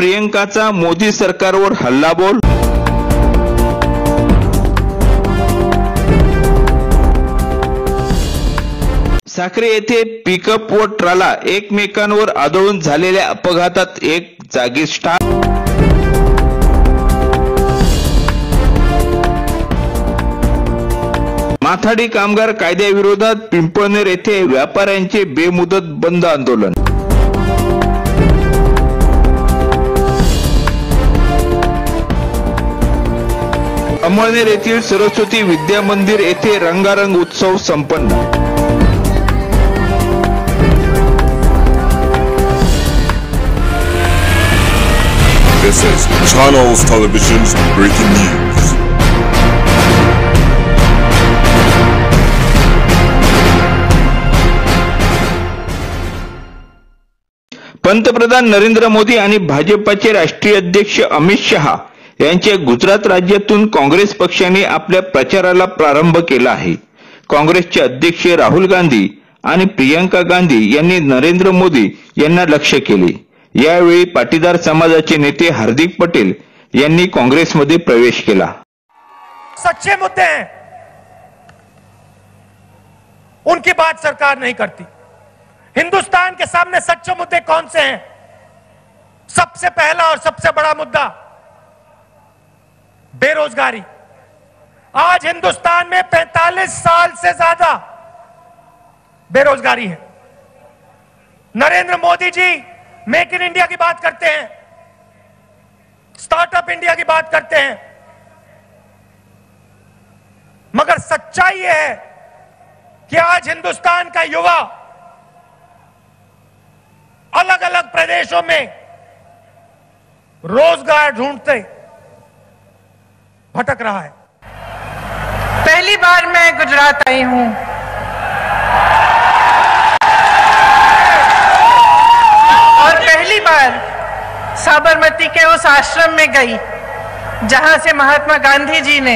प्रियंकाचा मोदी सरकारवर हल्लाबोल। साक्री येथे पिकअप व ट्राला एकमेकांवर आदळून झालेल्या अपघातात एक जागीच ठार। माथाडी कामगार कायद्याविरोधात पिंपळनेर येथे व्यापाऱ्यांचे बेमुदत बंद आंदोलन। अमळनेर येथील सरस्वती विद्या मंदिर येथे रंगारंग उत्सव संपन्न। This is Channels Television's breaking news. पंतप्रधान नरेंद्र मोदी आणि भाजपचे राष्ट्रीय अध्यक्ष अमित शहा यांच्या गुजरात राज्यातून काँग्रेस पक्षाने आपल्या प्रचाराला प्रारंभ केला आहे। काँग्रेसचे अध्यक्ष राहुल गांधी आणि प्रियंका गांधी यांनी नरेंद्र मोदी यांना लक्ष्य केले। यावेळी पाटीदार समाजाचे नेते हार्दिक पटेल यांनी काँग्रेसमध्ये प्रवेश केला। सच्चे मुद्दे हैं, उनकी बात सरकार नहीं करती। हिंदुस्तान के सामने सच्चे मुद्दे कौन से हैं? सबसे पहला और सबसे बड़ा मुद्दा बेरोजगारी। आज हिंदुस्तान में 45 साल से ज्यादा बेरोजगारी है। Narendra Modi ji make in India की बात करते हैं, स्टार्टअप इंडिया की बात करते हैं, मगर सच्चाई यह है कि आज हिंदुस्तान का युवा अलग अलग प्रदेशों में रोजगार ढूंढते भटक रहा है। पहली बार मैं गुजरात आई हूं और पहली बार साबरमती के उस आश्रम में गई जहां से महात्मा गांधी जी ने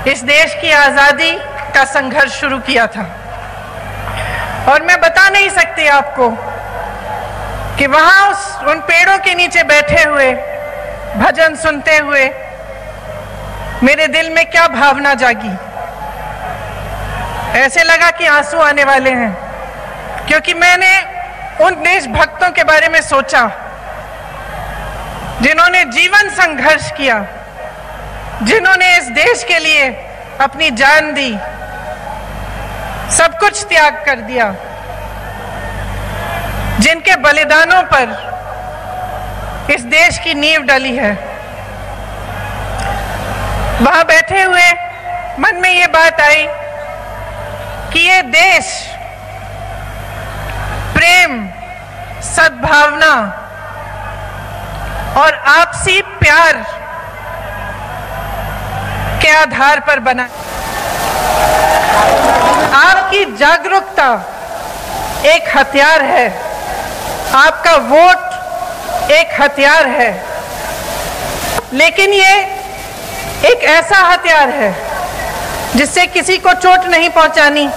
इस देश की आजादी का संघर्ष शुरू किया था। और मैं बता नहीं सकती आपको कि वहां उन पेड़ों के नीचे बैठे हुए भजन सुनते हुए मेरे दिल में क्या भावना जागी। ऐसे लगा कि आंसू आने वाले हैं, क्योंकि मैंने उन देशभक्तों के बारे में सोचा जिन्होंने जीवन संघर्ष किया, जिन्होंने इस देश के लिए अपनी जान दी, सब कुछ त्याग कर दिया, जिनके बलिदानों पर इस देश की नींव डली है। वहां बैठे हुए मन में ये बात आई कि ये देश प्रेम, सद्भावना और आपसी प्यार के आधार पर बना। आपकी जागरूकता एक हथियार है, आपका वोट एक हथियार है, लेकिन ये एक ऐसा हथियार है जिससे किसी को चोट नहीं पहुंचानी,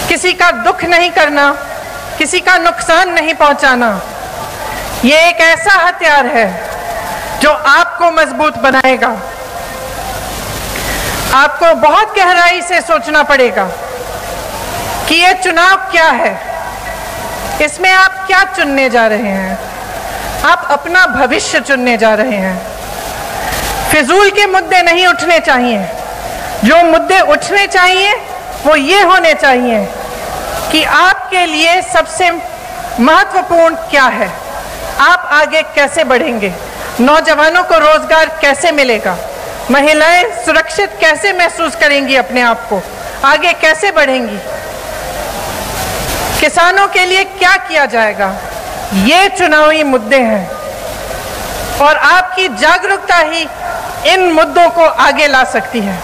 किसी का दुख नहीं करना, किसी का नुकसान नहीं पहुंचाना। ये एक ऐसा हथियार है जो आपको मजबूत बनाएगा। आपको बहुत गहराई से सोचना पड़ेगा कि ये चुनाव क्या है, इसमें आप क्या चुनने जा रहे हैं। आप अपना भविष्य चुनने जा रहे हैं। फिजूल के मुद्दे नहीं उठने चाहिए। जो मुद्दे उठने चाहिए वो ये होने चाहिए कि आपके लिए सबसे महत्वपूर्ण क्या है, आप आगे कैसे बढ़ेंगे, नौजवानों को रोजगार कैसे मिलेगा, महिलाएं सुरक्षित कैसे महसूस करेंगी अपने आप को, आगे कैसे बढ़ेंगी, किसानों के लिए क्या किया जाएगा। ये चुनावी मुद्दे हैं और आपकी जागरूकता ही इन मुद्दों को आगे ला सकती है।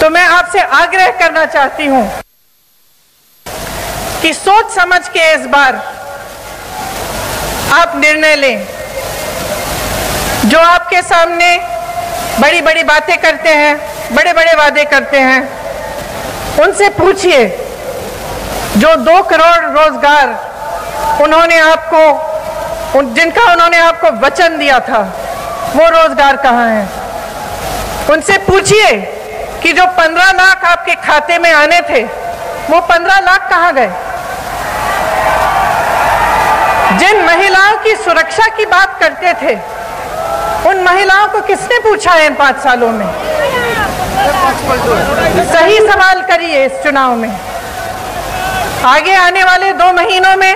तो मैं आपसे आग्रह करना चाहती हूं कि सोच समझ के इस बार आप निर्णय लें। जो आपके सामने बड़ी बड़ी बातें करते हैं, बड़े बड़े वादे करते हैं, उनसे पूछिए। जो 2 करोड़ रोजगार उन्होंने आपको जिनका उन्होंने आपको वचन दिया था, वो रोजगार कहाँ है? उनसे पूछिए कि जो 15 लाख आपके खाते में आने थे, वो 15 लाख कहाँ गए? जिन महिलाओं की सुरक्षा की बात करते थे, उन महिलाओं को किसने पूछा है इन 5 सालों में? सही सवाल करिए इस चुनाव में। आगे आने वाले 2 महीनों में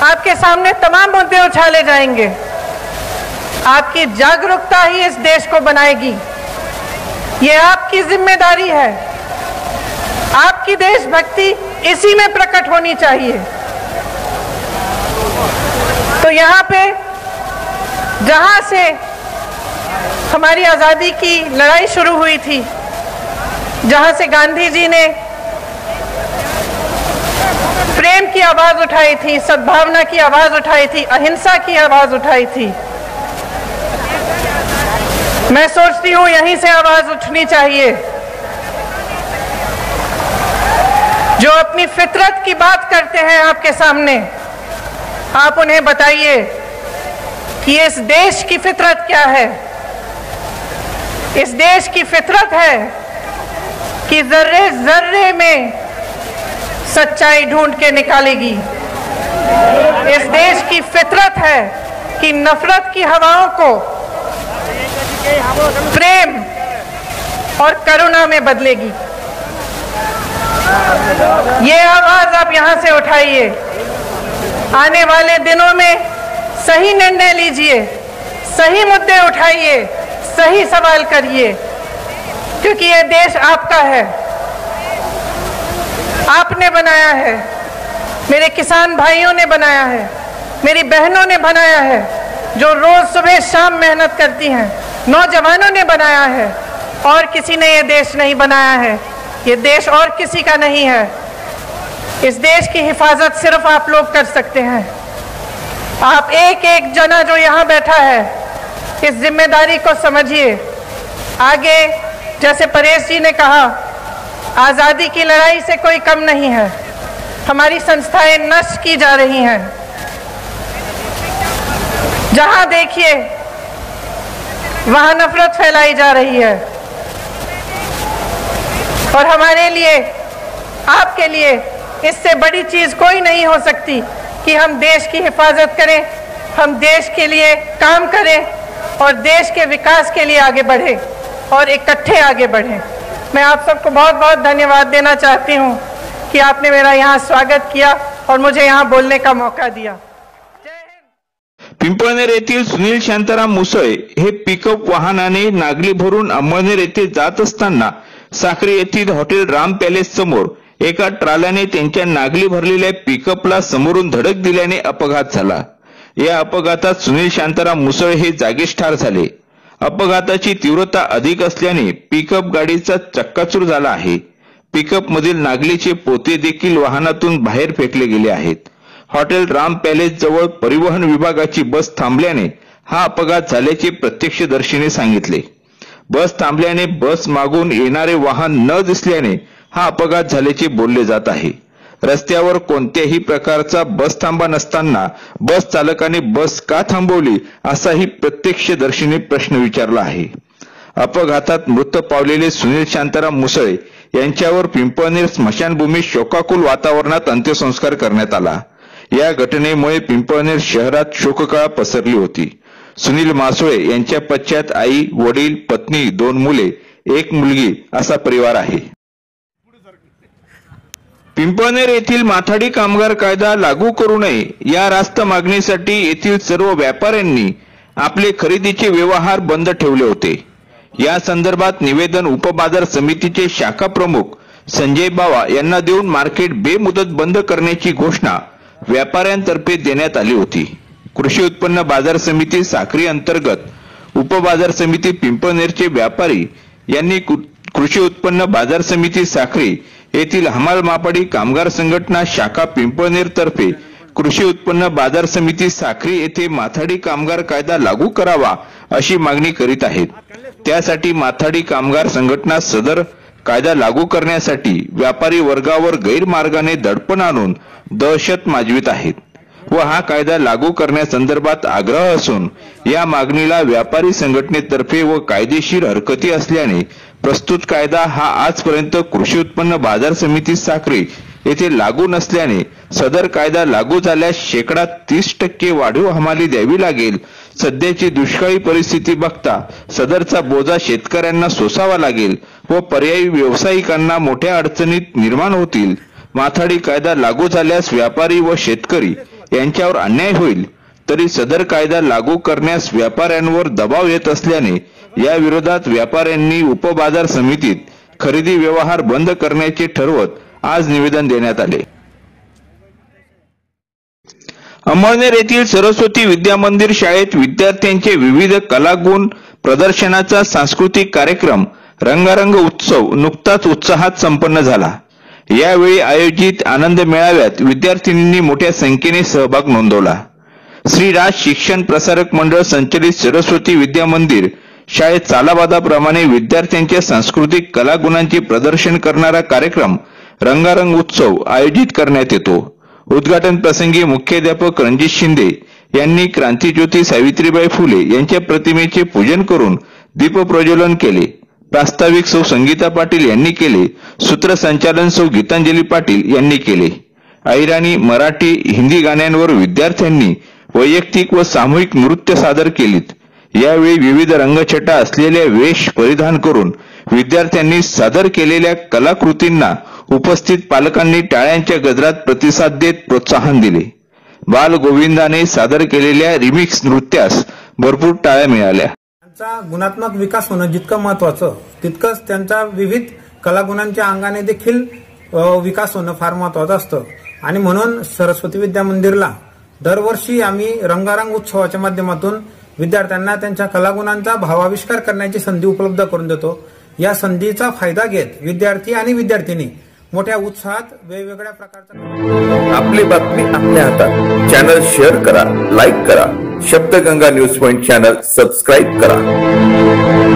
आपके सामने तमाम मुद्दे उछाले जाएंगे। आपकी जागरूकता ही इस देश को बनाएगी। ये आपकी जिम्मेदारी है। आपकी देशभक्ति इसी में प्रकट होनी चाहिए। तो यहाँ पे जहाँ से हमारी आज़ादी की लड़ाई शुरू हुई थी, जहाँ से गांधी जी ने प्रेम की आवाज उठाई थी, सद्भावना की आवाज उठाई थी, अहिंसा की आवाज उठाई थी, मैं सोचती हूँ यहीं से आवाज उठनी चाहिए। जो अपनी फितरत की बात करते हैं आपके सामने, आप उन्हें बताइए कि इस देश की फितरत क्या है। इस देश की फितरत है कि जर्रे जर्रे में सच्चाई ढूंढ के निकालेगी। इस देश की फितरत है कि नफरत की हवाओं को प्रेम और करुणा में बदलेगी। ये आवाज आप यहां से उठाइए। आने वाले दिनों में सही निर्णय लीजिए, सही मुद्दे उठाइए, सही सवाल करिए, क्योंकि ये देश आपका है, आपने बनाया है, मेरे किसान भाइयों ने बनाया है, मेरी बहनों ने बनाया है, जो रोज सुबह शाम मेहनत करती हैं, नौजवानों ने बनाया है। और किसी ने ये देश नहीं बनाया है, ये देश और किसी का नहीं है। इस देश की हिफाजत सिर्फ आप लोग कर सकते हैं। आप एक एक जना जो यहाँ बैठा है, इस जिम्मेदारी को समझिए। आगे जैसे परेश जी ने कहा, आज़ादी की लड़ाई से कोई कम नहीं है। हमारी संस्थाएं नष्ट की जा रही हैं। जहां देखिए वहां नफरत फैलाई जा रही है। और हमारे लिए, आपके लिए इससे बड़ी चीज कोई नहीं हो सकती कि हम देश की हिफाजत करें, हम देश के लिए काम करें और देश के विकास के लिए आगे बढ़ें और इकट्ठे आगे बढ़ें। मैं आप सबको बहुत बहुत धन्यवाद देना चाहती हूं कि आपने मेरा यहाँ स्वागत किया और मुझे यहाँ बोलने का मौका दिया। पिंपळनेर येथील सुनील शांताराम मुसळे हे पिकअप वाहनाने नागली भरून अंमळनेर येथे जात असताना साक्री येथील हॉटेल राम पॅलेस समोर एका ट्राल्याने त्यांच्या नागली भरलेल्या पिकअपला समोरून धडक दिल्याने अपघात झाला। या अपघातात सुनील शांताराम मुसळे हे जागीच ठार झाले। अपघाताची तीव्रता अधिक असल्याने पिकअप गाडीचा चक्काचूर झाला आहे। पिकअप मधील नागलीचे पोते देखील वाहनातून बाहेर फेकले गेले आहेत। हॉटेल राम पॅलेस जवळ परिवहन विभागाची बस थांबल्याने हा अपघात झाल्याचे प्रत्यक्षदर्शीने सांगितले। बस थांबल्याने बस मागून येणारे वाहन न दिसल्याने हा अपघात झाल्याचे बोलले जात आहे। रस्त्यावर कोणत्याही प्रकारचा बस थांबा नसताना बस चालकाने बस का थांबवली असाही प्रत्यक्षदर्शीने प्रश्न विचारला आहे। अपघातात मृत पावलेले सुनील शांताराम मुसळे यांच्यावर पिंपळनेर स्मशानभूमीत शोकाकुल वातावरणात अंत्यसंस्कार करण्यात आला। या घटनेमुळे पिंपळनेर शहरात शोककळा पसरली होती। सुनील मासुळे यांच्या पश्चात आई, वडील, पत्नी, 2 मुले, 1 मुलगी असा परिवार आहे। पिंपळनेर येथील माथाडी कामगार कायदा लागू करू नये या रास्त मागणीसाठी येथील सर्व व्यापाऱ्यांनी आपले खरेदीचे व्यवहार बंद ठेवले होते। या संदर्भात निवेदन उपबाजार समितीचे शाखा प्रमुख संजय बावा यांना देऊन मार्केट बेमुदत बंद करण्याची घोषणा व्यापाऱ्यांतर्फे देण्यात आली होती। कृषी उत्पन्न बाजार समिती साक्री अंतर्गत उपबाजार समिती पिंपळनेरचे व्यापारी यांनी कृषी उत्पन्न बाजार समिती साक्री येथील हमाल मापाडी कामगार संघटना शाखा पिंपळनेर तर्फे कृषी उत्पन्न बाजार समिती साक्री येथे माथाडी कामगार कायदा लागू करावा अशी मागणी करीत आहेत। त्यासाठी माथाडी कामगार संघटना सदर कायदा लागू करण्यासाठी व्यापारी वर्गावर गैरमार्गाने दडपण आणून दहशत माजवित आहेत व हा कायदा लागू करण्यासंदर्भात आग्रह असून या मागणीला व्यापारी संघटनेतर्फे व कायदेशीर हरकती असल्याने प्रस्तुत कायदा हा आजपर्यंत कृषी उत्पन्न बाजार समिती साक्री येथे लागू नसल्याने सदर कायदा लागू झाल्यास 30% वाढीव हमाली द्यावी लागेल। सध्याची दुष्काळी परिस्थिती बघता सदरचा बोजा शेतकऱ्यांना सोसावा लागेल व पर्यायी व्यावसायिकांना मोठ्या अडचणीत निर्माण होतील। माथाडी कायदा लागू झाल्यास व्यापारी व शेतकरी यांच्यावर अन्याय होईल, तरी सदर कायदा लागू करण्यास व्यापाऱ्यांवर दबाव येत असल्याने या विरोधात व्यापाऱ्यांनी उपबाजार समितीत खरेदी व्यवहार बंद करण्याचे ठरवत आज निवेदन देण्यात आले। अमळनेर येथील सरस्वती विद्या मंदिर शाळेत विद्यार्थ्यांचे विविध कलागुण प्रदर्शनाचा सांस्कृतिक कार्यक्रम रंगारंग उत्सव नुकताच उत्साहात संपन्न झाला। यावेळी आयोजित आनंद मेळाव्यात विद्यार्थिनींनी मोठ्या संख्येने सहभाग नोंदवला। श्री राज शिक्षण प्रसारक मंडळ संचलित सरस्वती विद्या मंदिर शाळेत चालाबादाप्रमाणे विद्यार्थ्यांच्या सांस्कृतिक कलागुणांचे प्रदर्शन करणारा कार्यक्रम रंगारंग उत्सव आयोजित करण्यात येतो। उद्घाटन प्रसंगी मुख्याध्यापक रणजित शिंदे यांनी क्रांतिज्योती सावित्रीबाई फुले यांच्या प्रतिमेचे पूजन करून दीपप्रज्वलन केले। प्रास्ताविक सौ संगीता पाटील यांनी केले। सूत्रसंचालन सौ गीतांजली पाटील यांनी केले। अहिराणी मराठी हिंदी गाण्यांवर विद्यार्थ्यांनी वैयक्तिक व सामूहिक नृत्य सादर केलीत। यावेळी विविध रंगछटा असलेल्या वेश परिधान करून विद्यार्थ्यांनी सादर केलेल्या कलाकृतींना उपस्थित पालकांनी टाळ्यांच्या गजरात प्रतिसाद देत प्रोत्साहन दिले। बाल गोविंदाने सादर केलेल्या रिमिक्स नृत्यास भरपूर टाळ्या मिळाल्या। त्यांचा गुणात्मक विकास होणं जितकं महत्वाचं तितकंच त्यांचा विविध कलागुणांच्या अंगाने देखील विकास होणं फार महत्वाचं असतं आणि म्हणून सरस्वती विद्या मंदिरला दरवर्षी आम्ही रंगारंग उत्सवाच्या माध्यमातून विद्यार्थ्यांना त्यांच्या कलागुणांचा भावाविष्कार करण्याची संधी उपलब्ध करून देतो। या संधीचा फायदा घेत विद्यार्थी आणि विद्यार्थिनी मोठ्या उत्साहात वेगवेगळ्या प्रकारचा आपली बातमी आपल्या हातात। चॅनल शेअर करा, लाईक करा। Shabdganga news point channel subscribe करा।